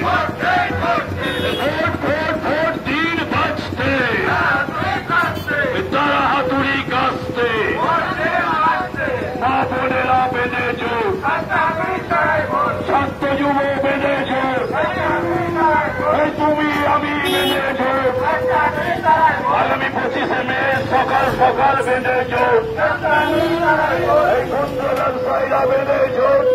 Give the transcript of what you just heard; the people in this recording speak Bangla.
ভোট ভোট ভোট দিন বাঁচতে, তারা হাতুড়ি কাঁচতে, মা বোনেরা বেঁধে জোট, ছাত্র যুব বেঁধে জোট, তুমি আমি বেঁধে জোট, আগামী 25শে মে সকাল সকাল বেঁধে জোট, এই ক্ষুদ্র ব্যবসায়ীরা বেঁধে জোট।